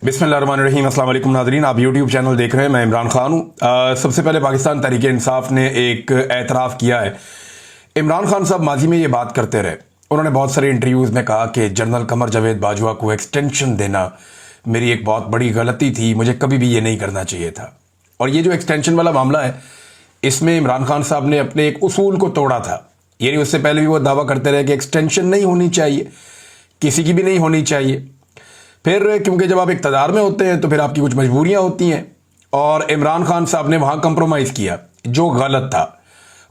बिस्मिल्लाहिर्रहमानिर्रहीम। अस्सलाम वालेकुम नाज़रीन, आप यूट्यूब चैनल देख रहे हैं। मैं इमरान खान हूँ। सबसे पहले पाकिस्तान तहरीक इंसाफ ने एक एतराफ़ किया है। इमरान खान साहब माजी में ये बात करते रहे। उन्होंने बहुत सारे इंटरव्यूज़ में कहा कि जनरल कमर जावेद बाजवा को एक्सटेंशन देना मेरी एक बहुत बड़ी गलती थी, मुझे कभी भी ये नहीं करना चाहिए था। और ये जो एक्सटेंशन वाला मामला है, इसमें इमरान खान साहब ने अपने एक उसूल को तोड़ा था। यानी उससे पहले भी वो दावा करते रहे कि एक्सटेंशन नहीं होनी चाहिए, किसी की भी नहीं होनी चाहिए। फिर क्योंकि जब आप इक़्तिदार में होते हैं तो फिर आपकी कुछ मजबूरियां होती हैं, और इमरान खान साहब ने वहां कंप्रोमाइज़ किया जो गलत था।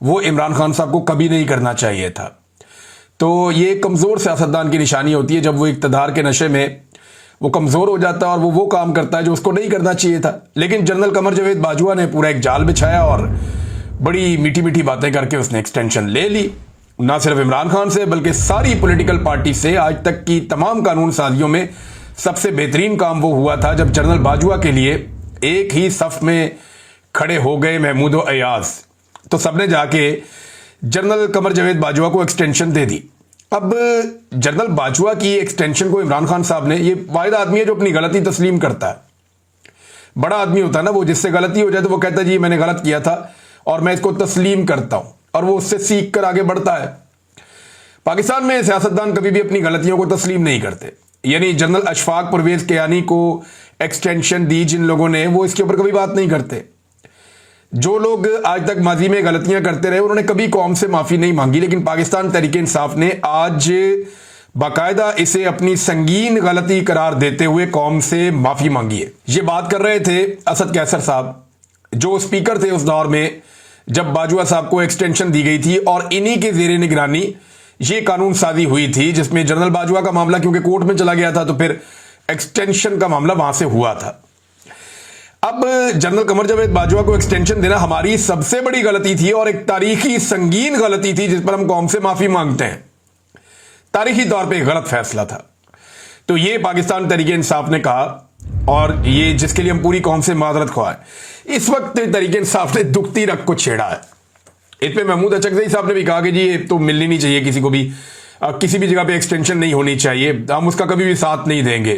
वो इमरान खान साहब को कभी नहीं करना चाहिए था। तो ये कमज़ोर सियासतदान की निशानी होती है जब वो इक़्तिदार के नशे में वो कमज़ोर हो जाता है और वो काम करता है जो उसको नहीं करना चाहिए था। लेकिन जनरल कमर जावेद बाजवा ने पूरा एक जाल बिछाया और बड़ी मीठी मीठी बातें करके उसने एक्सटेंशन ले ली। ना सिर्फ इमरान खान से बल्कि सारी पॉलिटिकल पार्टी से। आज तक की तमाम कानून साजियों में सबसे बेहतरीन काम वो हुआ था जब जनरल बाजवा के लिए एक ही सफ में खड़े हो गए महमूद और अयाज, तो सबने जाके जनरल कमर जावेद बाजवा को एक्सटेंशन दे दी। अब जनरल बाजवा की एक्सटेंशन को इमरान खान साहब ने, ये वाहिद आदमी है जो अपनी गलती तस्लीम करता है। बड़ा आदमी होता है ना वो, जिससे गलती हो जाए तो वो कहता है जी मैंने गलत किया था और मैं इसको तस्लीम करता हूं, और वो उससे सीख कर आगे बढ़ता है। पाकिस्तान में सियासतदान कभी भी अपनी गलतियों को तस्लीम नहीं करते। यानी जनरल अशफाक परवेज कियानी को एक्सटेंशन दी जिन लोगों ने, वो इसके ऊपर कभी बात नहीं करते। जो लोग आज तक माजी में गलतियां करते रहे उन्होंने कभी कौम से माफी नहीं मांगी, लेकिन पाकिस्तान तहरीक इंसाफ ने आज बाकायदा इसे अपनी संगीन गलती करार देते हुए कौम से माफी मांगी है। ये बात कर रहे थे असद कैसर साहब, जो स्पीकर थे उस दौर में जब बाजवा साहब को एक्सटेंशन दी गई थी, और इन्हीं के जेर निगरानी ये कानून साजी हुई थी जिसमें जनरल बाजवा का मामला क्योंकि कोर्ट में चला गया था तो फिर एक्सटेंशन का मामला वहां से हुआ था। अब जनरल कमर जावेद बाजवा को एक्सटेंशन देना हमारी सबसे बड़ी गलती थी और एक तारीखी संगीन गलती थी जिस पर हम कौम से माफी मांगते हैं। तारीखी तौर पे गलत फैसला था। तो ये पाकिस्तान तहरीक इंसाफ ने कहा, और ये जिसके लिए हम पूरी कौम से माजरत ख्वाह है। इस वक्त तहरीक इंसाफ ने दुखती रग को छेड़ा है। इस पे महमूद अचकज़ई साहब ने भी कहा कि जी ये तो मिलनी नहीं चाहिए किसी को भी, किसी भी जगह पे एक्सटेंशन नहीं होनी चाहिए, हम उसका कभी भी साथ नहीं देंगे।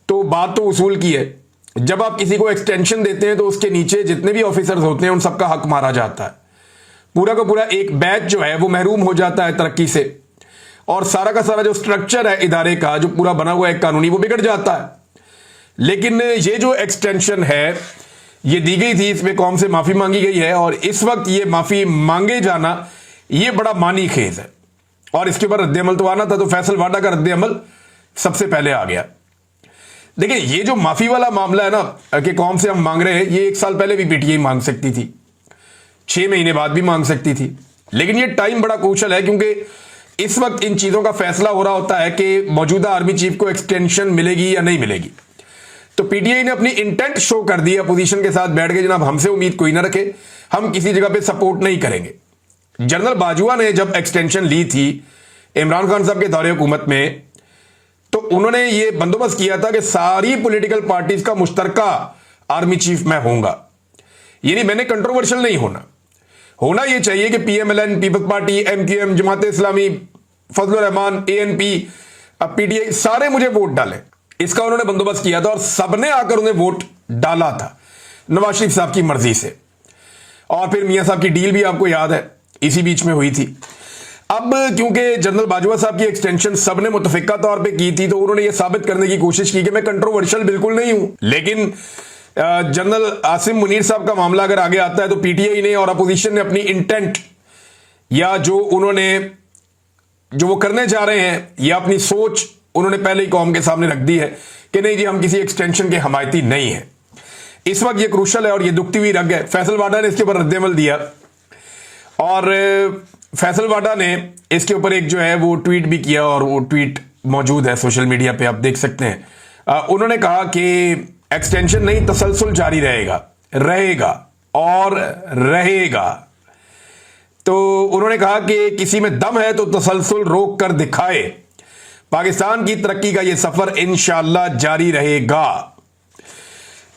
तो बात तो उसूल की है। जब आप किसी को एक्सटेंशन देते हैं तो उसके नीचे जितने भी ऑफिसर्स होते हैं उन सबका हक मारा जाता है। पूरा का पूरा एक बैच जो है वो महरूम हो जाता है तरक्की से, और सारा का सारा जो स्ट्रक्चर है इदारे का जो पूरा बना हुआ है कानूनी, वो बिगड़ जाता है। लेकिन ये जो एक्सटेंशन है ये दी गई थी, इसमें कौम से माफी मांगी गई है, और इस वक्त ये माफी मांगे जाना ये बड़ा मानी खेज है। और इसके ऊपर रद्द अमल तो आना था, तो फैसल वाडा का रद्द अमल सबसे पहले आ गया। देखिए ये जो माफी वाला मामला है ना कि कौम से हम मांग रहे हैं, ये 1 साल पहले भी पीटीआई मांग सकती थी, 6 महीने बाद भी मांग सकती थी। लेकिन ये टाइम बड़ा क्रूशल है क्योंकि इस वक्त इन चीजों का फैसला हो रहा होता है कि मौजूदा आर्मी चीफ को एक्सटेंशन मिलेगी या नहीं मिलेगी। तो पीटीआई ने अपनी इंटेंट शो कर दी अपोजिशन के साथ बैठ के, जनाब हमसे उम्मीद कोई ना रखे, हम किसी जगह पे सपोर्ट नहीं करेंगे। जनरल बाजवा ने जब एक्सटेंशन ली थी इमरान खान साहब के दौरे हुकूमत में, तो उन्होंने ये बंदोबस्त किया था कि सारी पॉलिटिकल पार्टीज का मुश्तरका आर्मी चीफ मैं होऊंगा। यानी मैंने कंट्रोवर्शियल नहीं होना ये चाहिए कि PMLN, peoples party, MQM, Jamaat Islami, Fazlur Rahman, ANP, अब पीटीआई, सारे मुझे वोट डालें, इसका उन्होंने बंदोबस्त किया था। और सबने आकर उन्हें वोट डाला था नवाज शरीफ साहब की मर्जी से। और फिर मियां साहब की डील भी आपको याद है इसी बीच में हुई थी। अब क्योंकि जनरल बाजवा साहब की एक्सटेंशन सबने मुतफिका तौर पे की थी, तो उन्होंने यह साबित करने की कोशिश की कि मैं कंट्रोवर्शियल बिल्कुल नहीं हूं। लेकिन जनरल आसिम मुनीर साहब का मामला अगर आगे आता है तो पीटीआई ने और अपोजिशन ने अपनी इंटेंट, या जो वो करने जा रहे हैं, या अपनी सोच उन्होंने पहले ही कौम के सामने रख दी है कि नहीं जी हम किसी एक्सटेंशन के हमायती नहीं है। इस वक्त ये क्रूशल है और ये दुखती हुई रग है। फैसल वाडा ने इसके ऊपर रद्द-ए-अमल दिया, और फैसल वाडा ने इसके ऊपर एक जो है वो ट्वीट भी किया, और वो ट्वीट मौजूद है सोशल मीडिया पे, आप देख सकते हैं। उन्होंने कहा कि एक्सटेंशन नहीं, तसलसल जारी रहेगा और रहेगा। तो उन्होंने कहा कि किसी में दम है तो तसलसल रोक कर दिखाए, पाकिस्तान की तरक्की का यह सफर इंशाअल्लाह जारी रहेगा।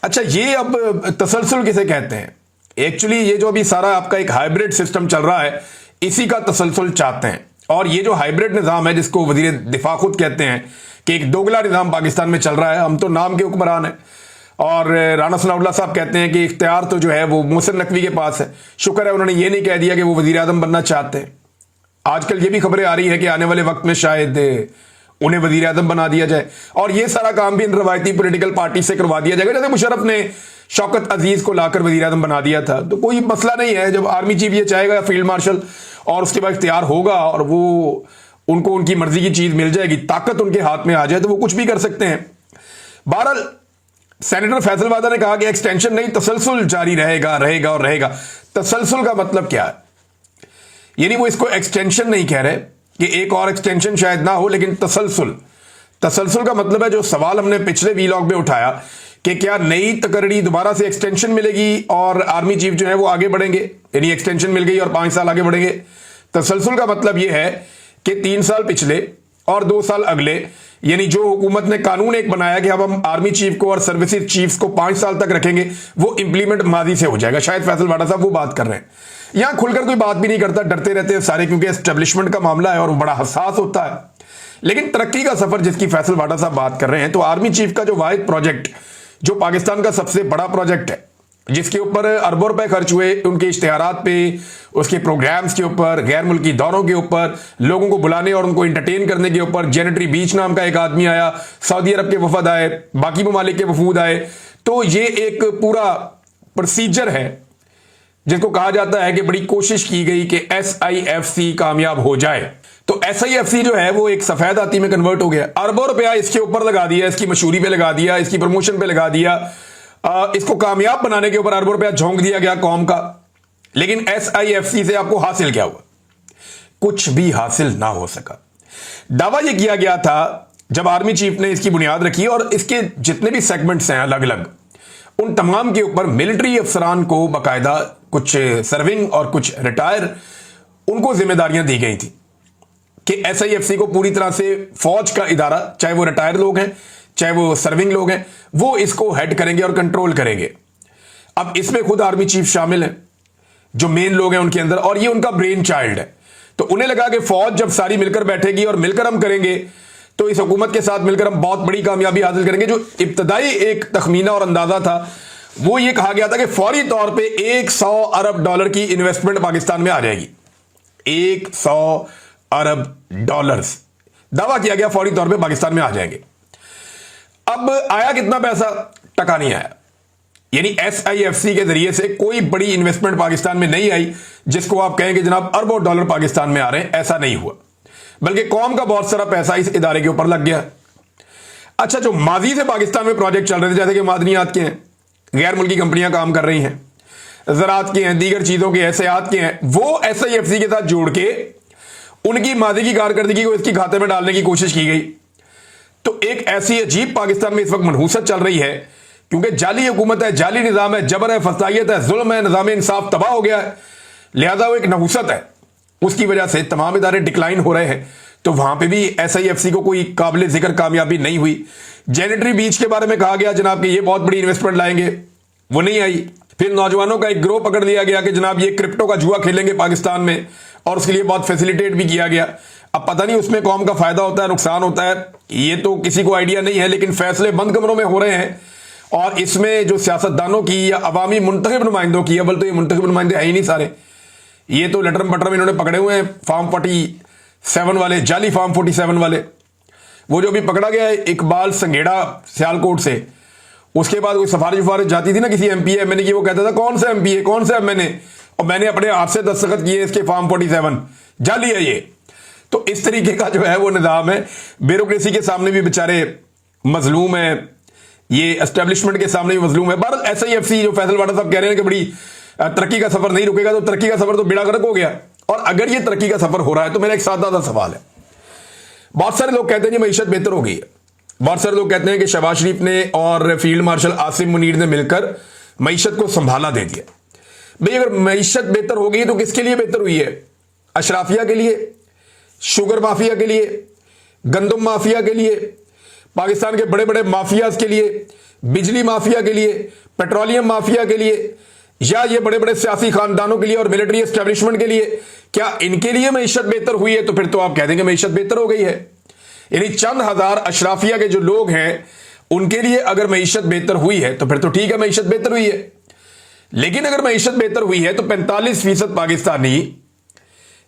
अच्छा, ये अब तसलसल किसे कहते हैं? एक्चुअली ये जो अभी सारा आपका एक हाइब्रिड सिस्टम चल रहा है, इसी का तसलसल चाहते हैं। और ये जो हाइब्रिड निज़ाम है जिसको वजीर दिफा खुद कहते हैं कि एक दोगला निज़ाम पाकिस्तान में चल रहा है, हम तो नाम के हुक्मरान हैं। और राना सनाउल्लाह साहब कहते हैं कि इख्तियार तो जो है वो मोहसिन नकवी के पास है। शुक्र है उन्होंने ये नहीं कह दिया कि वो वज़ीर आज़म बनना चाहते हैं। आजकल ये भी खबरें आ रही है कि आने वाले वक्त में शायद उन्हें वज़ीर आज़म बना दिया जाए, और ये सारा काम भी इन रवायती पॉलिटिकल पार्टी से करवा दिया जाएगा। जैसे मुशर्रफ ने शौकत अजीज को लाकर वज़ीर आज़म बना दिया था, तो कोई मसला नहीं है। जब आर्मी चीफ ये चाहेगा, फील्ड मार्शल, और उसके बाद इख्तियार होगा और वो उनको उनकी मर्जी की चीज मिल जाएगी, ताकत उनके हाथ में आ जाए, तो वो कुछ भी कर सकते हैं। बहरहाल सेनेटर फैसल वादा ने कहा कि एक्सटेंशन नहीं, तसलसल जारी रहेगा रहेगा और रहेगा। तसलसल का मतलब क्या है? यानी वो इसको एक्सटेंशन नहीं कह रहे कि एक और एक्सटेंशन शायद ना हो, लेकिन तसलसल। तसलसल का मतलब है जो सवाल हमने पिछले वीलॉग में उठाया कि क्या नई तकरीरी दोबारा से एक्सटेंशन मिलेगी और आर्मी चीफ जो है वो आगे बढ़ेंगे, यानी एक्सटेंशन मिल गई और 5 साल आगे बढ़ेंगे। तसलसल का मतलब यह है कि 3 साल पिछले और 2 साल अगले, यानी जो हुकूमत ने कानून एक बनाया कि अब हम आर्मी चीफ को और सर्विसेज चीफ्स को 5 साल तक रखेंगे, वो इंप्लीमेंट माजी से हो जाएगा। शायद फैसल वाडा साहब वो बात कर रहे हैं। यहां खुलकर कोई बात भी नहीं करता, डरते रहते हैं सारे, क्योंकि एस्टेब्लिशमेंट का मामला है और वो बड़ा हसास होता है। लेकिन तरक्की का सफर जिसकी फैसल वाडा साहब बात कर रहे हैं, तो आर्मी चीफ का जो वाहिद प्रोजेक्ट, जो पाकिस्तान का सबसे बड़ा प्रोजेक्ट है, जिसके ऊपर अरबों रुपए खर्च हुए, उनके इश्तिहारात पे, उसके प्रोग्राम्स के ऊपर, गैर मुल्की दौरों के ऊपर, लोगों को बुलाने और उनको इंटरटेन करने के ऊपर, जेनेटरी बीच नाम का एक आदमी आया, सऊदी अरब के वफद आए, बाकी ममालिक के वफूद आए, तो ये एक पूरा प्रोसीजर है जिसको कहा जाता है कि बड़ी कोशिश की गई कि SIFC कामयाब हो जाए। तो SIFC जो है वो एक सफेद हाथी में कन्वर्ट हो गया। अरबों रुपया इसके ऊपर लगा दिया, इसकी मशहूरी पे लगा दिया, इसकी प्रमोशन पे लगा दिया, इसको कामयाब बनाने के ऊपर अरबों रुपया झोंक दिया गया कौम का। लेकिन SIFC से आपको हासिल क्या हुआ? कुछ भी हासिल ना हो सका। दावा यह किया गया था जब आर्मी चीफ ने इसकी बुनियाद रखी, और इसके जितने भी सेगमेंट्स हैं अलग अलग, उन तमाम के ऊपर मिलिट्री अफसरान को बाकायदा, कुछ सर्विंग और कुछ रिटायर, उनको जिम्मेदारियां दी गई थी कि SIFC को पूरी तरह से फौज का इदारा, चाहे वो रिटायर लोग हैं चाहे वो सर्विंग लोग हैं, वो इसको हेड करेंगे और कंट्रोल करेंगे। अब इसमें खुद आर्मी चीफ शामिल है, जो मेन लोग हैं उनके अंदर, और ये उनका ब्रेन चाइल्ड है। तो उन्हें लगा कि फौज जब सारी मिलकर बैठेगी और मिलकर हम करेंगे, तो इस हुकूमत के साथ मिलकर हम बहुत बड़ी कामयाबी हासिल करेंगे। जो इब्तदाई एक तखमीना और अंदाजा था, वो ये कहा गया था कि फौरी तौर पे $100 अरब की इन्वेस्टमेंट पाकिस्तान में आ जाएगी। $100 अरब दावा किया गया फौरी तौर पे पाकिस्तान में आ जाएंगे। अब आया कितना पैसा? टका नहीं आया। यानी SIFC के जरिए से कोई बड़ी इन्वेस्टमेंट पाकिस्तान में नहीं आई जिसको आप कहें कि जनाब अरबों डॉलर पाकिस्तान में आ रहे हैं। ऐसा नहीं हुआ, बल्कि कौम का बहुत सारा पैसा इस इदारे के ऊपर लग गया। अच्छा, जो माजी से पाकिस्तान में प्रोजेक्ट चल रहे थे, जैसे कि मादनियात के हैं, गैर मुल्की कंपनियां काम कर रही हैं, ज़राअत के हैं, दीगर चीजों के, एहसियात के हैं, वो SIFC के साथ जोड़ के उनकी माजी की कारकर्दगी को इसकी खाते में डालने की कोशिश की गई। तो एक ऐसी अजीब पाकिस्तान में इस वक्त मनहूसत चल रही है, क्योंकि जाली हुकूमत है, जाली निज़ाम है, जबर है, फसाइयत है, जुल्म है, निज़ाम इंसाफ तबाह हो गया है, लिहाजा वो एक नहूसत है। उसकी वजह से तमाम इदारे डिक्लाइन हो रहे हैं। तो वहां पे भी SIFC को कोई काबिल जिक्र कामयाबी नहीं हुई। जेनेटरी बीच के बारे में कहा गया जनाब कि ये बहुत बड़ी इन्वेस्टमेंट लाएंगे, वो नहीं आई। फिर नौजवानों का एक ग्रोह पकड़ लिया गया कि जनाब ये क्रिप्टो का जुआ खेलेंगे पाकिस्तान में, और उसके लिए बहुत फैसिलिटेट भी किया गया। अब पता नहीं उसमें कौम का फायदा होता है, नुकसान होता है, ये तो किसी को आइडिया नहीं है, लेकिन फैसले बंद कमरों में हो रहे हैं। और इसमें जो सियासतदानों की या अवामी मुंतखब नुमाइंदों की, अव्वल तो ये मुंतखब नुमाइंदे है ही नहीं सारे, ये तो लटरम पटरम इन्होंने पकड़े हुए हैं, फॉर्म 47 वाले, जाली फॉर्म 47 वाले। वो जो भी पकड़ा गया है इकबाल संघेड़ा सियालकोट से, उसके बाद कोई सिफारिश जाती थी ना किसी MP MNA की, वो कहता था कौन सा MP कौन सा MNA, और मैंने अपने हाथ से दस्तखत किए इसके फॉर्म 47, जाली है ये। तो इस तरीके का जो है वो निज़ाम है। ब्यूरोक्रेसी के सामने भी बेचारे मजलूम है, ये एस्टेब्लिशमेंट के सामने भी मजलूम है। बहरहाल SIFC जो फैसल वाडा साहब कह रहे हैं कि बड़ी तरक्की का सफर नहीं रुकेगा, तो तरक्की का सफर तो बेड़ा गर्क हो गया। और अगर ये तरक्की का सफर हो रहा है, तो मेरा एक सादा सा सवाल है। बहुत सारे लोग कहते हैं कि मईशत बेहतर हो गई है, बहुत सारे लोग कहते हैं कि शहबाज शरीफ ने और फील्ड मार्शल आसिम मुनीर ने मिलकर मईशत को संभाला दे दिया। भाई अगर मईशत बेहतर हो गई तो किसके लिए बेहतर हुई है? अशराफिया के लिए, शुगर माफिया के लिए, गंदम माफिया के लिए, पाकिस्तान के बड़े बड़े माफियाज के लिए, बिजली माफिया के लिए, पेट्रोलियम माफिया के लिए, या ये बड़े बड़े सियासी खानदानों के लिए और मिलिट्री एस्टेब्लिशमेंट के लिए? क्या इनके लिए मईशत बेहतर हुई है? तो फिर तो आप कह देंगे मईशत बेहतर हो गई है। यानी चंद हजार अशराफिया के जो लोग हैं उनके लिए अगर मईशत बेहतर हुई है तो फिर तो ठीक है, मईशत बेहतर हुई है। लेकिन अगर मईशत बेहतर हुई है तो 45% पाकिस्तानी,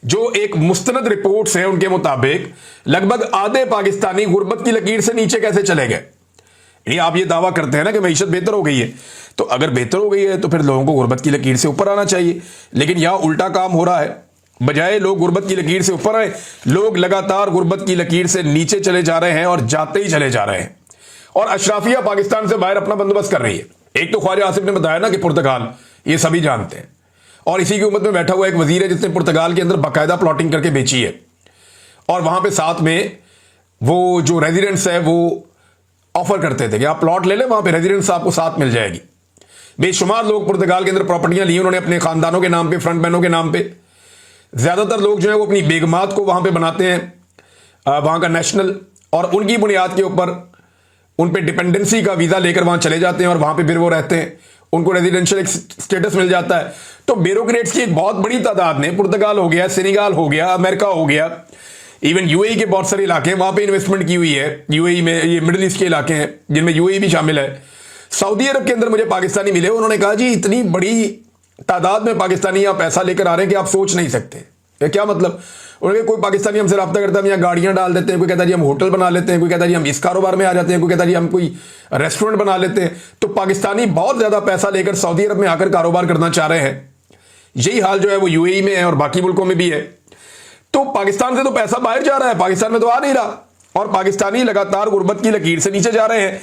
जो एक मुस्तनद रिपोर्ट्स हैं उनके मुताबिक लगभग आधे पाकिस्तानी गुर्बत की लकीर से नीचे कैसे चले गए। यानी आप ये दावा करते हैं ना कि मईशत बेहतर हो गई है, तो अगर बेहतर हो गई है तो फिर लोगों को गुर्बत की लकीर से ऊपर आना चाहिए। लेकिन यहां उल्टा काम हो रहा है, बजाय लोग गुर्बत की लकीर से ऊपर आए, लोग लगातार गुर्बत की लकीर से नीचे चले जा रहे हैं और जाते ही चले जा रहे हैं। और अशराफिया पाकिस्तान से बाहर अपना बंदोबस्त कर रही है। एक तो ख्वाजा आसिफ ने बताया ना कि पुर्तगाल, ये सभी जानते हैं, और इसी की उम्मत में बैठा हुआ एक वजीर है जिसने पुर्तगाल के अंदर बाकायदा प्लॉटिंग करके बेची है, और वहां पे साथ में वो जो रेजिडेंट्स है वो ऑफर करते थे कि आप प्लॉट ले लें, वहां पे रेजिडेंट्स आपको साथ मिल जाएगी। बेशुमार लोग पुर्तगाल के अंदर प्रॉपर्टियां ली उन्होंने अपने खानदानों के नाम पे, फ्रंट मैनों के नाम पे। ज्यादातर लोग जो है वो अपनी बेगमात को वहां पे बनाते हैं वहां का नेशनल, और उनकी बुनियाद के ऊपर उन पे डिपेंडेंसी का वीजा लेकर वहां चले जाते हैं और वहां पे फिर वो रहते हैं, उनको रेजिडेंशियल स्टेटस मिल जाता है। तो ब्यूरोक्रेट्स की एक बहुत बड़ी तादाद ने, पुर्तगाल हो गया, सेनेगाल हो गया, अमेरिका हो गया, इवन यूएई के बहुत सारे इलाके हैं वहां पे इन्वेस्टमेंट की हुई है। यूएई में ये मिडिल ईस्ट के इलाके हैं जिनमें यूएई भी शामिल है। सऊदी अरब के अंदर मुझे पाकिस्तानी मिले, उन्होंने कहा जी इतनी बड़ी तादाद में पाकिस्तानी यहाँ पैसा लेकर आ रहे हैं कि आप सोच नहीं सकते। क्या मतलब? उन्होंने कोई पाकिस्तानी हमसे रब्ता करता है, हम यहाँ गाड़ियां डाल देते हैं, कोई कहता है जी हम होटल बना लेते हैं, कोई कहता है जी हम इस कारोबार में आ जाते हैं, कोई कहता है जी हम कोई रेस्टोरेंट बना लेते हैं। तो पाकिस्तानी बहुत ज्यादा पैसा लेकर सऊदी अरब में आकर कारोबार करना चाह रहे हैं। यही हाल जो है वो यूएई में है और बाकी मुल्कों में भी है। तो पाकिस्तान से तो पैसा बाहर जा रहा है, पाकिस्तान में तो आ नहीं रहा, और पाकिस्तानी लगातार गुर्बत की लकीर से नीचे जा रहे हैं।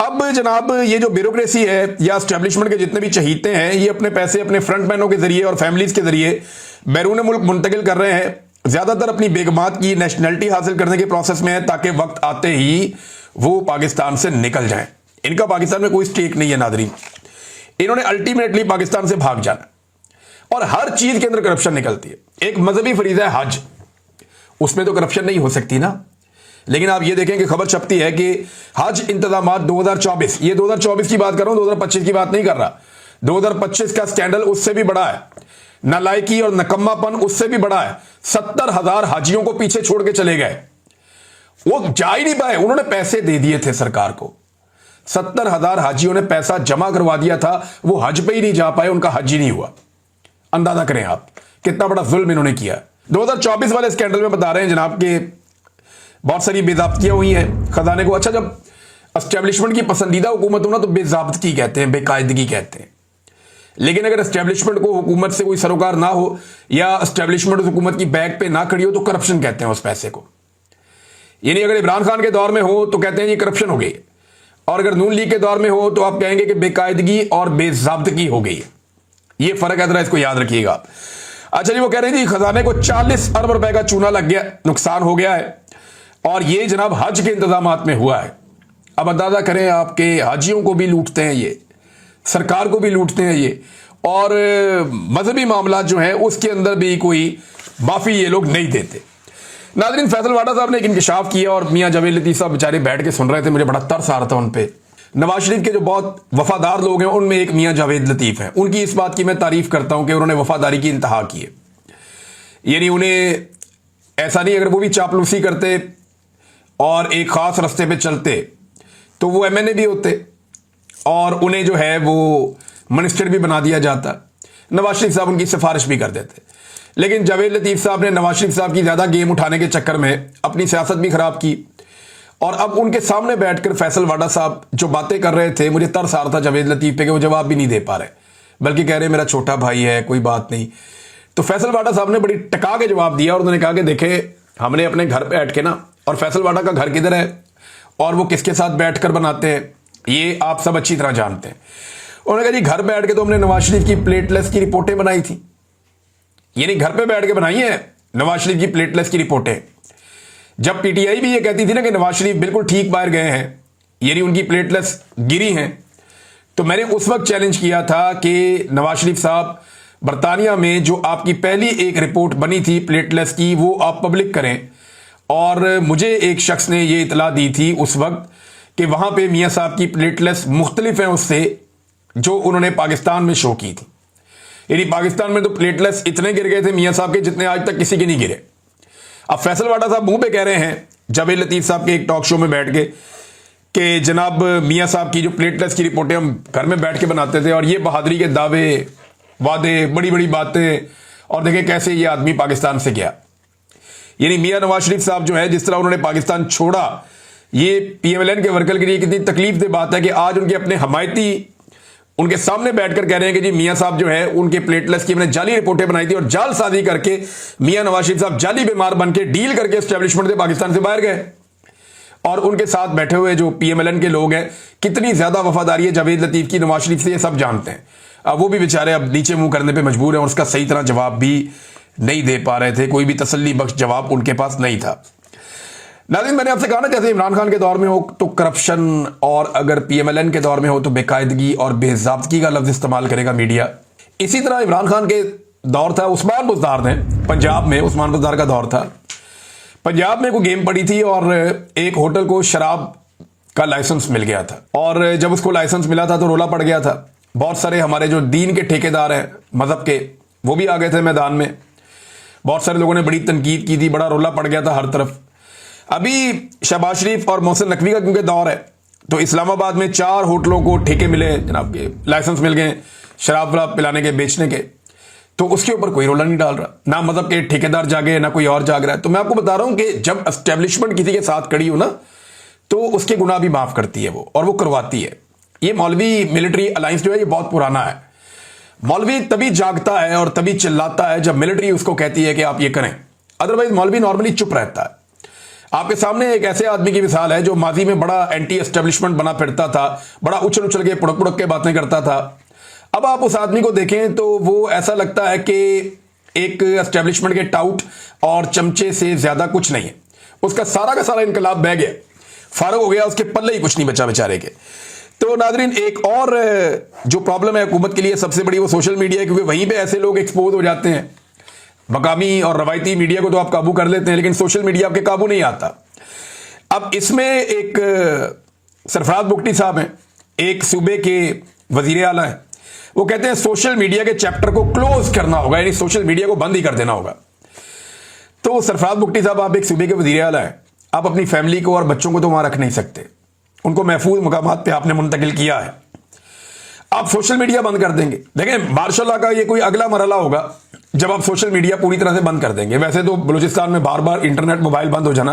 अब जनाब ये जो ब्यूरोक्रेसी है या एस्टेब्लिशमेंट के जितने भी चहीते हैं, ये अपने पैसे अपने फ्रंट मैनों के जरिए और फैमिलीज के जरिए बैरून मुल्क मुंतकिल कर रहे हैं। ज्यादातर अपनी बेगमात की नेशनलिटी हासिल करने के प्रोसेस में है, ताकि वक्त आते ही वो पाकिस्तान से निकल जाएं। इनका पाकिस्तान में कोई स्टेक नहीं है नादरीन, इन्होंने अल्टीमेटली पाकिस्तान से भाग जाना, और हर चीज के अंदर करप्शन निकलती है। एक मजहबी फरीजा है हज, उसमें तो करप्शन नहीं हो सकती ना। लेकिन आप ये देखें कि खबर छपती है कि हज इंतजामात 2024, ये 2024 की बात कर रहा हूं, 2025 की बात नहीं कर रहा। 2025 का स्कैंडल उससे भी बड़ा है, नालायकी और नकम्मापन उससे भी बड़ा है। 70,000 हाजियों को पीछे छोड़ के चले गए, वो जा ही नहीं पाए। उन्होंने पैसे दे दिए थे सरकार को, 70,000 हाजियों ने पैसा जमा करवा दिया था, वो हज पे ही नहीं जा पाए, उनका हज ही नहीं हुआ। अंदाजा करें आप कितना बड़ा जुल्म इन्होंने किया। 2024 वाले स्कैंडल में बता रहे हैं जनाब के बहुत सारी बेजाब्तियां हुई हैं खजाने को। अच्छा, जब एस्टेब्लिशमेंट की पसंदीदा हुकूमत हो ना तो बेजाब्ती कहते हैं, बेकायदगी कहते हैं। लेकिन अगर एस्टेब्लिशमेंट को हुकूमत से कोई सरोकार ना हो या एस्टेब्लिशमेंट हुकूमत की बैक पे ना खड़ी हो तो करप्शन कहते हैं उस पैसे को। यानी अगर इमरान खान के दौर में हो तो कहते हैं ये करप्शन हो गई, और अगर नून लीग के दौर में हो तो आप कहेंगे कि बेकायदगी और बेजाब्तगी हो गई है। ये फर्क है, जरा इसको याद रखिएगा। अच्छा जी, वो कह रही थी खजाने को 40 अरब रुपए का चूना लग गया, नुकसान हो गया है, और ये जनाब हज के इंतजामात में हुआ है। अब अंदाजा करें आपके हाजियों को भी लूटते हैं ये, सरकार को भी लूटते हैं ये, और मजहबी मामला जो है उसके अंदर भी कोई माफी ये लोग नहीं देते। नाज़रीन, फैसल वाडा साहब ने एक इंकशाफ किया और मियां जावेद लतीफ साहब बेचारे बैठ के सुन रहे थे, मुझे बड़ा तरस आ रहा था उन पे। नवाज शरीफ के जो बहुत वफादार लोग हैं उनमें एक मियां जावेद लतीफ हैं, उनकी इस बात की मैं तारीफ करता हूं कि उन्होंने वफादारी की इंतहा की है। यानी उन्हें ऐसा नहीं, अगर वो भी चापलूसी करते और एक खास रास्ते पे चलते तो वो एमएनए भी होते और उन्हें जो है वो मिनिस्टर भी बना दिया जाता, नवाज शरीफ साहब उनकी सिफारिश भी कर देते। लेकिन जावेद लतीफ साहब ने नवाज शरीफ साहब की ज्यादा गेम उठाने के चक्कर में अपनी सियासत भी खराब की, और अब उनके सामने बैठकर फैसल वाडा साहब जो बातें कर रहे थे, मुझे तरस आ रहा था जावेद लतीफ पे कि वो जवाब भी नहीं दे पा रहे, बल्कि कह रहे मेरा छोटा भाई है, कोई बात नहीं। तो फैसल वाडा साहब ने बड़ी टका के जवाब दिया और उन्होंने कहा कि देखे, हमने अपने घर पे बैठ के ना, और फैसल वाडा का घर किधर है और वो किसके साथ बैठकर बनाते हैं ये आप सब अच्छी तरह जानते हैं। उन्होंने कहा जी घर बैठ के तो हमने नवाज शरीफ की प्लेटलेस की रिपोर्टें बनाई थी, यानी घर पे बैठ के बनाई है नवाज शरीफ की प्लेटलेस की रिपोर्टें। जब पीटीआई भी ये कहती थी ना कि नवाज शरीफ बिल्कुल ठीक बाहर गए हैं, यानी उनकी प्लेटलेस गिरी हैं, तो मैंने उस वक्त चैलेंज किया था कि नवाज शरीफ साहब बरतानिया में जो आपकी पहली एक रिपोर्ट बनी थी प्लेटलेस की वो आप पब्लिक करें। और मुझे एक शख्स ने ये इतला दी थी उस वक्त कि वहां पे मियां साहब की प्लेटलेस मुख्तलिफ है उससे जो उन्होंने पाकिस्तान में शो की थी। यानी पाकिस्तान में तो प्लेटलेस इतने गिर गए थे मियां साहब के जितने आज तक किसी के नहीं गिरे। अब फैसल वाडा साहब मुंह पे कह रहे हैं जावेद लतीफ साहब के एक टॉक शो में बैठ के कि जनाब मियां साहब की जो प्लेटलेस की रिपोर्टें हम घर में बैठ के बनाते थे और ये बहादुरी के दावे वादे बड़ी बड़ी बातें, और देखें कैसे ये आदमी पाकिस्तान से गया। यानी मियां नवाज शरीफ साहब जो है, जिस तरह उन्होंने पाकिस्तान छोड़ा, ये पीएमएलएन के वर्कर के लिए कितनी तकलीफ दे बात है कि आज उनके अपने हमायती उनके सामने बैठकर कह रहे हैं कि जी मियां साहब जो है उनके प्लेटलेस की हमने जाली रिपोर्टें बनाई थी और जालसाजी करके मियां नवाज शरीफ साहब जाली बीमार बन के डील करके एस्टेब्लिशमेंट से पाकिस्तान से बाहर गए। और उनके साथ बैठे हुए जो पीएमएलएन के लोग हैं, कितनी ज्यादा वफादारी है जावेद लतीफ की नवाज शरीफ से, ये सब जानते हैं। अब वो भी बेचारे अब नीचे मुंह करने पे मजबूर हैं और उसका सही तरह जवाब भी नहीं दे पा रहे थे, कोई भी तसल्ली बख्श जवाब उनके पास नहीं था। नाज़रीन, मैंने आपसे कहा ना, जैसे इमरान खान के दौर में हो तो करप्शन, और अगर पीएमएलएन के दौर में हो तो बेकायदगी और बेज़ाब्तगी का लफ्ज इस्तेमाल करेगा मीडिया। इसी तरह इमरान खान के दौर था उस्मान बुज़दार ने, पंजाब में उस्मान बुज़दार का दौर था। पंजाब में कोई गेम पड़ी थी और एक होटल को शराब का लाइसेंस मिल गया था, और जब उसको लाइसेंस मिला था तो रोला पड़ गया था। बहुत सारे हमारे जो दीन के ठेकेदार हैं मजहब के, वो भी आ गए थे मैदान में। बहुत सारे लोगों ने बड़ी तनकीद की थी, बड़ा रोला पड़ गया था हर तरफ। अभी शहबाज शरीफ और मोहसिन नकवी का क्योंकि दौर है, तो इस्लामाबाद में 4 होटलों को ठेके मिले जनाब के, लाइसेंस मिल गए शराब वराब पिलाने के, बेचने के। तो उसके ऊपर कोई रोला नहीं डाल रहा, ना मजहब के ठेकेदार जागे ना कोई और जाग रहा है। तो मैं आपको बता रहा हूं कि जब एस्टेब्लिशमेंट किसी के साथ खड़ी हो ना, तो उसके गुनाह भी माफ करती है वो, और वो करवाती है। ये मौलवी मिलिट्री अलायंस जो है ये बहुत पुराना है। मौलवी तभी जागता है और तभी चिल्लाता है जब मिलिट्री उसको कहती है कि आप ये करें, अदरवाइज मौलवी नॉर्मली चुप रहता है। आपके सामने एक ऐसे आदमी की मिसाल है जो माजी में बड़ा एंटी एस्टेब्लिशमेंट बना फिरता था, बड़ा उछल उछल के पुड़क पुड़क के बातें करता था। अब आप उस आदमी को देखें तो वो ऐसा लगता है कि एक एस्टेब्लिशमेंट के टाउट और चमचे से ज्यादा कुछ नहीं है। उसका सारा का सारा इनकलाब बह गया, फारग हो गया, उसके पल्ले ही कुछ नहीं बचा बेचारे के। तो नाजरीन, एक और जो प्रॉब्लम है हुकूमत के लिए सबसे बड़ी, वो सोशल मीडिया है, क्योंकि वहीं पे ऐसे लोग एक्सपोज हो जाते हैं। मकामी और रवायती मीडिया को तो आप काबू कर लेते हैं, लेकिन सोशल मीडिया आपके काबू नहीं आता। अब इसमें एक सरफराज बुगटी साहब हैं, एक सूबे के वजीर आला हैं, वो कहते हैं सोशल मीडिया के चैप्टर को क्लोज करना होगा, यानी सोशल मीडिया को बंद ही कर देना होगा। तो सरफराज बुगटी साहब, आप एक सूबे के वजीर आला हैं, आप अपनी फैमिली को और बच्चों को तो वहां रख नहीं सकते, उनको महफूज मुकामात पे आपने मुंतकिल किया है, आप सोशल मीडिया बंद कर देंगे। देखें, मार्शाल्लाह का ये कोई अगला मरहला होगा जब आप सोशल मीडिया पूरी तरह से बंद कर देंगे। वैसे तो बलूचिस्तान में बार बार इंटरनेट मोबाइल बंद हो जाना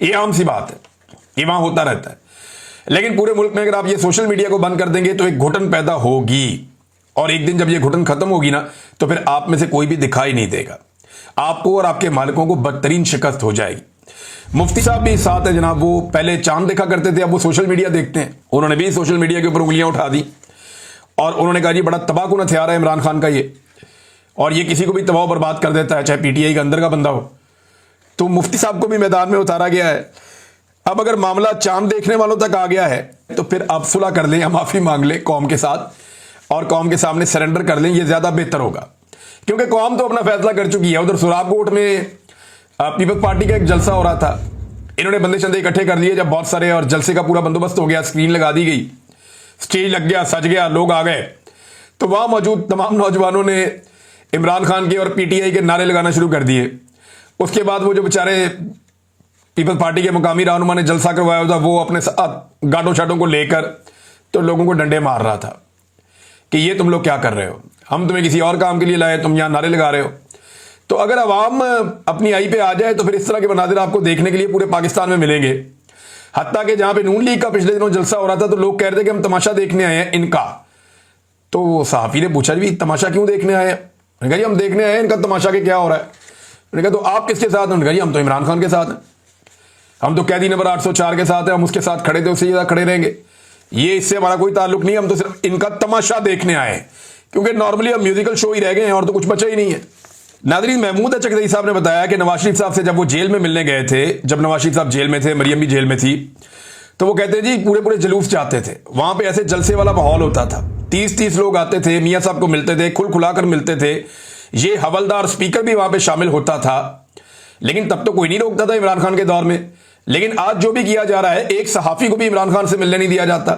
ये आम सी बात है, ये वहां होता रहता है, लेकिन पूरे मुल्क में अगर आप ये सोशल मीडिया को बंद कर देंगे तो एक घुटन पैदा होगी, और एक दिन जब ये घुटन खत्म होगी ना, तो फिर आप में से कोई भी दिखाई नहीं देगा, आपको और आपके मालिकों को बदतरीन शिकस्त हो जाएगी। मुफ्ती साहब भी साथ है जनाब, वो पहले चांद देखा करते थे, अब वो सोशल मीडिया देखते हैं। उन्होंने भी सोशल मीडिया के ऊपर उंगलियां उठा दी और उन्होंने कहा जी बड़ा तबाहकुन हथियार है इमरान खान का ये, और ये किसी को भी तबाह बर्बाद कर देता है, चाहे पीटीआई के अंदर का बंदा हो। तो मुफ्ती साहब को भी मैदान में उतारा गया है। अब अगर मामला चांद देखने वालों तक आ गया है तो फिर आप सुलह कर लें या माफी मांग लें कौम के साथ, और कौम के सामने सरेंडर कर लें, ये ज्यादा बेहतर होगा, क्योंकि कौम तो अपना फैसला कर चुकी है। उधर सुराबकोट में पीपल्स पार्टी का एक जलसा हो रहा था, इन्होंने बंदे शंदे इकट्ठे कर दिए जब बहुत सारे, और जलसे का पूरा बंदोबस्त हो गया, स्क्रीन लगा दी गई, स्टेज लग गया, सज गया, लोग आ गए, तो वहां मौजूद तमाम नौजवानों ने इमरान खान के और पीटीआई के नारे लगाना शुरू कर दिए। उसके बाद वो जो बेचारे पीपल्स पार्टी के मुकामी रहनुमा ने जलसा करवाया था, वो अपने साथ गाटों शाटों को लेकर तो लोगों को डंडे मार रहा था कि ये तुम लोग क्या कर रहे हो, हम तुम्हें किसी और काम के लिए लाए, तुम यहां नारे लगा रहे हो। तो अगर अवाम अपनी आई पे आ जाए तो फिर इस तरह के मनाजिर आपको देखने के लिए पूरे पाकिस्तान में मिलेंगे। हत्ता कि जहां पे नून लीग का पिछले दिनों जलसा हो रहा था तो लोग कह रहे थे कि हम तमाशा देखने आए हैं इनका। तो सहाफी ने पूछा भी तमाशा क्यों देखने आए हैं? उन्होंने कहा जी हम देखने आए हैं इनका तमाशा के क्या हो रहा है। उन्होंने कहा तो आप किसके साथ हैं? उन्होंने कहा जी हम तो इमरान खान के साथ हैं, हम तो कैदी नंबर 804 के साथ हैं, हम उसके साथ खड़े थे, उससे ज्यादा खड़े रहेंगे, ये इससे हमारा कोई ताल्लुक नहीं है, हम तो सिर्फ इनका तमाशा देखने आए हैं, क्योंकि नॉर्मली हम म्यूजिकल शो ही रह गए हैं और तो कुछ बचा ही नहीं है। नादरीन, महमूद चकदई साहब ने बताया कि नवाज शरीफ साहब से जब वो जेल में मिलने गए थे, जब नवाज शरीफ साहब जेल में थे, मरियम भी जेल में थी, तो वो कहते हैं जी पूरे पूरे जुलूस जाते थे, वहां पे ऐसे जलसे वाला माहौल होता था, 30-30 लोग आते थे, मियां साहब को मिलते थे, खुल खुलाकर मिलते थे, ये हवलदार स्पीकर भी वहां पे शामिल होता था, लेकिन तब तो कोई नहीं रोकता था इमरान खान के दौर में। लेकिन आज जो भी किया जा रहा है, एक सहाफी को भी इमरान खान से मिलने नहीं दिया जाता,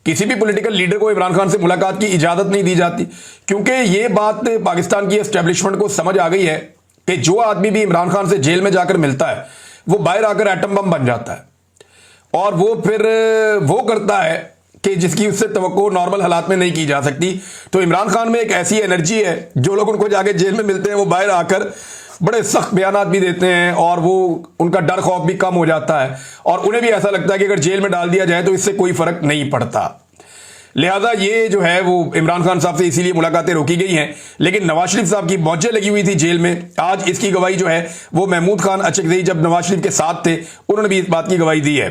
किसी भी पॉलिटिकल लीडर को इमरान खान से मुलाकात की इजाजत नहीं दी जाती, क्योंकि ये बात पाकिस्तान की एस्टेब्लिशमेंट को समझ आ गई है कि जो आदमी भी इमरान खान से जेल में जाकर मिलता है वो बाहर आकर एटम बम बन जाता है और वो फिर वो करता है कि जिसकी उससे तवक्को नॉर्मल हालात में नहीं की जा सकती। तो इमरान खान में एक ऐसी एनर्जी है, जो लोग उनको जाके जेल में मिलते हैं वो बाहर आकर बड़े सख्त बयानात भी देते हैं और वो उनका डर खौफ भी कम हो जाता है और उन्हें भी ऐसा लगता है कि अगर जेल में डाल दिया जाए तो इससे कोई फर्क नहीं पड़ता। लिहाजा ये जो है वो इमरान खान साहब से इसीलिए मुलाकातें रोकी गई हैं। लेकिन नवाज शरीफ साहब की मौजें लगी हुई थी जेल में। आज इसकी गवाही जो है वो महमूद खान अचकज़ई जब नवाज शरीफ के साथ थे उन्होंने भी इस बात की गवाही दी है।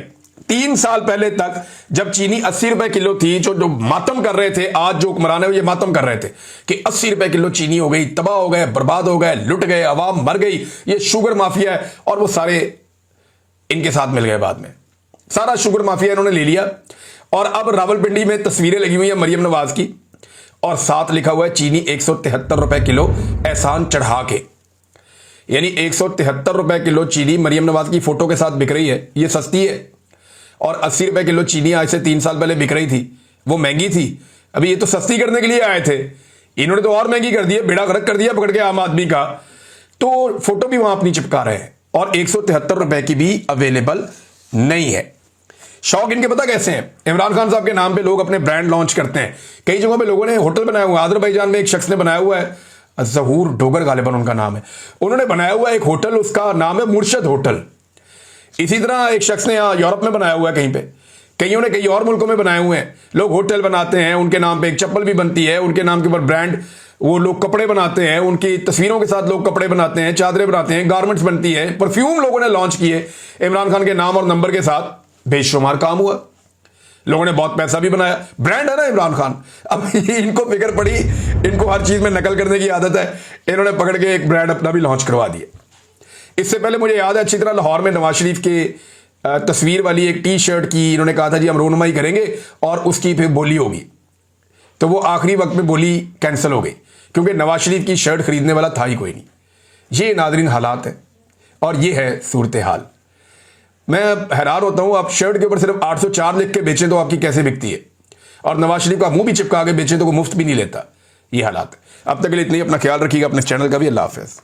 3 साल पहले तक जब चीनी 80 रुपए किलो थी, जो मातम कर रहे थे, आज जो हुक्मरान है ये मातम कर रहे थे कि 80 रुपए किलो चीनी हो गई, तबाह हो गए, बर्बाद हो गए, लुट गए, अवाम मर गई, ये शुगर माफिया है। और वो सारे इनके साथ मिल गए। बाद में सारा शुगर माफिया इन्होंने ले लिया और अब रावलपिंडी में तस्वीरें लगी हुई है मरियम नवाज की और साथ लिखा हुआ है चीनी 173 रुपए किलो एहसान चढ़ा के। यानी 173 रुपए किलो चीनी मरियम नवाज की फोटो के साथ बिक रही है, ये सस्ती है। और 80 रुपए किलो चीनी आज से 3 साल पहले बिक रही थी, वो महंगी थी। अभी ये तो सस्ती करने के लिए आए थे, इन्होंने तो और महंगी कर दी है, बेड़ा गर्क कर दिया पकड़ के आम आदमी का। तो फोटो भी वहां अपनी चिपका रहे हैं और 173 रुपए की भी अवेलेबल नहीं है। शौक इनके पता कैसे हैं? इमरान खान साहब के नाम पे लोग अपने ब्रांड लॉन्च करते हैं। कई जगहों पे लोगों ने होटल बनाया हुआ है। अजरबैजान में एक शख्स ने बनाया हुआ है, ज़हूर डोगर गालिबन उनका नाम है, उन्होंने बनाया हुआ है एक होटल, उसका नाम है मुर्शद होटल। इसी तरह एक शख्स ने यहाँ यूरोप में बनाया हुआ है, कहीं पे, कईयों ने कई और मुल्कों में बनाए हुए हैं। लोग होटल बनाते हैं, उनके नाम पे एक चप्पल भी बनती है, उनके नाम के ऊपर ब्रांड, वो लोग कपड़े बनाते हैं, उनकी तस्वीरों के साथ लोग कपड़े बनाते हैं, चादरें बनाते हैं, गारमेंट्स बनती है, परफ्यूम लोगों ने लॉन्च किए इमरान खान के नाम और नंबर के साथ, बेशुमार काम हुआ, लोगों ने बहुत पैसा भी बनाया। ब्रांड है ना इमरान खान। अब इनको फिक्र पड़ी, इनको हर चीज में नकल करने की आदत है, इन्होंने पकड़ के एक ब्रांड अपना भी लॉन्च करवा दिया। इससे पहले मुझे याद है अच्छी तरह, लाहौर में नवाज शरीफ के तस्वीर वाली एक टी शर्ट की इन्होंने कहा था जी हम रोनुमाई करेंगे और उसकी फिर बोली होगी, तो वो आखिरी वक्त में बोली कैंसिल हो गई क्योंकि नवाज शरीफ की शर्ट खरीदने वाला था ही कोई नहीं। ये नादरीन हालात है और ये है सूरत हाल। मैं हैरान होता हूं, आप शर्ट के ऊपर सिर्फ 804 लिख के बेचें तो आपकी कैसे बिकती है, और नवाज शरीफ का मुंह भी चिपका के बेचें तो वो मुफ्त भी नहीं लेता। ये हालात। अब तक के लिए इतनी, अपना ख्याल रखिएगा, अपने चैनल का भी। अल्लाह हाफ़िज़।